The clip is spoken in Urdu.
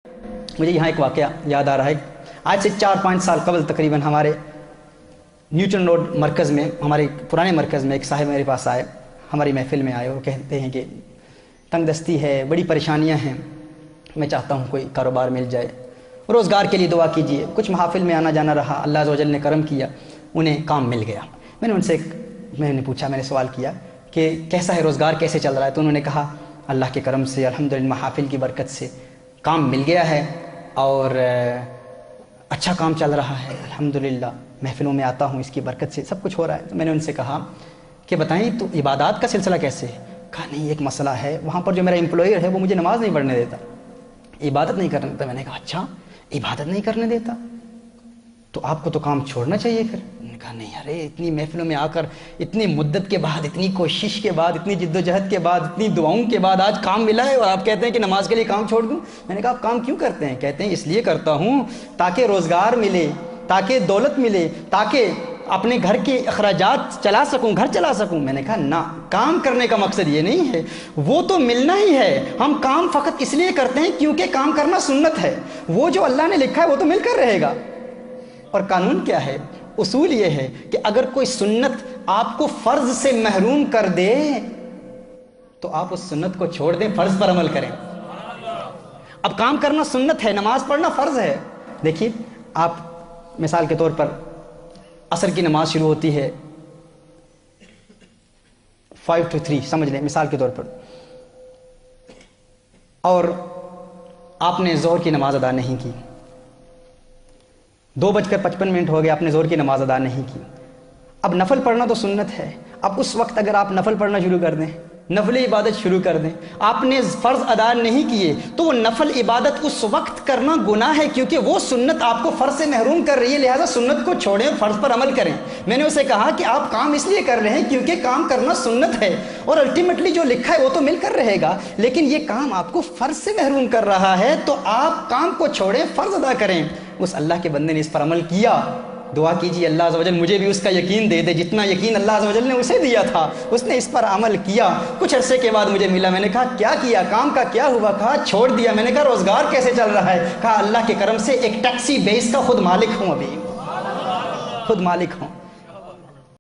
مجھے یہاں ایک واقعہ یاد آ رہا ہے. آج سے 4-5 سال قبل تقریباً ہمارے نیوٹن روڈ مرکز میں، ہمارے پرانے مرکز میں ایک صاحب میرے پاس آئے، ہماری محفل میں آئے اور کہتے ہیں کہ تنگ دستی ہے، بڑی پریشانیاں ہیں، میں چاہتا ہوں کوئی کاروبار مل جائے، روزگار کے لیے دعا کیجیے. کچھ محافل میں آنا جانا رہا، اللہ عز و جل نے کرم کیا، انہیں کام مل گیا. میں نے پوچھا، میں نے سوال کیا کہ کیسا ہے روزگار، کیسے چل رہا ہے؟ تو انہوں نے کہا اللہ کے کرم سے الحمدللہ محافل کی برکت سے کام مل گیا ہے اور اچھا کام چل رہا ہے الحمدللہ، محفلوں میں آتا ہوں، اس کی برکت سے سب کچھ ہو رہا ہے. تو میں نے ان سے کہا کہ بتائیں تو عبادات کا سلسلہ کیسے ہے؟ کہا نہیں ایک مسئلہ ہے، وہاں پر جو میرا امپلائر ہے وہ مجھے نماز نہیں پڑھنے دیتا، عبادت نہیں کرنے دیتا. میں نے کہا اچھا عبادت نہیں کرنے دیتا تو آپ کو تو کام چھوڑنا چاہیے پھر. انہوں نے کہا نہیں ارے اتنی محفلوں میں آ کر اتنی مدت کے بعد، اتنی کوشش کے بعد، اتنی جد و جہد کے بعد، اتنی دعاؤں کے بعد آج کام ملا ہے اور آپ کہتے ہیں کہ نماز کے لیے کام چھوڑ دوں. میں نے کہا آپ کام کیوں کرتے ہیں؟ کہتے ہیں اس لیے کرتا ہوں تاکہ روزگار ملے، تاکہ دولت ملے، تاکہ اپنے گھر کے اخراجات چلا سکوں، گھر چلا سکوں. میں نے کہا نہ، کام کرنے کا مقصد یہ نہیں ہے، وہ تو ملنا ہی ہے. ہم کام فقط اس لیے کرتے ہیں کیونکہ کام کرنا سنت ہے، وہ جو اللہ نے لکھا ہے وہ تو مل کر رہے گا. اور قانون کیا ہے؟ اصول یہ ہے کہ اگر کوئی سنت آپ کو فرض سے محروم کر دے تو آپ اس سنت کو چھوڑ دیں، فرض پر عمل کریں. اب کام کرنا سنت ہے، نماز پڑھنا فرض ہے. دیکھیے آپ مثال کے طور پر عصر کی نماز شروع ہوتی ہے 5 to 3 سمجھ لیں مثال کے طور پر، اور آپ نے ظہر کی نماز ادا نہیں کی، 2:55 ہو گئے، آپ نے ظہر کی نماز ادا نہیں کی. اب نفل پڑھنا تو سنت ہے، اب اس وقت اگر آپ نفل پڑھنا شروع کر دیں، نفل عبادت شروع کر دیں، آپ نے فرض ادا نہیں کیے تو وہ نفل عبادت اس وقت کرنا گناہ ہے، کیونکہ وہ سنت آپ کو فرض سے محروم کر رہی ہے، لہذا سنت کو چھوڑیں، فرض پر عمل کریں. میں نے اسے کہا کہ آپ کام اس لیے کر رہے ہیں کیونکہ کام کرنا سنت ہے اور الٹیمیٹلی جو لکھا ہے وہ تو مل کر رہے گا، لیکن یہ کام آپ کو فرض سے محروم کر رہا ہے تو آپ کام کو چھوڑیں، فرض ادا کریں. اس اللہ کے بندے نے اس پر عمل کیا. دعا کیجیے اللہ عز و جل مجھے بھی اس کا یقین دے دے جتنا یقین اللہ عز و جل نے اسے دیا تھا. اس نے اس پر عمل کیا، کچھ عرصے کے بعد مجھے ملا. میں نے کہا کیا کیا، کام کا کیا ہوا؟ کہا چھوڑ دیا. میں نے کہا روزگار کیسے چل رہا ہے؟ کہا اللہ کے کرم سے ایک ٹیکسی بیس کا خود مالک ہوں، ابھی خود مالک ہوں.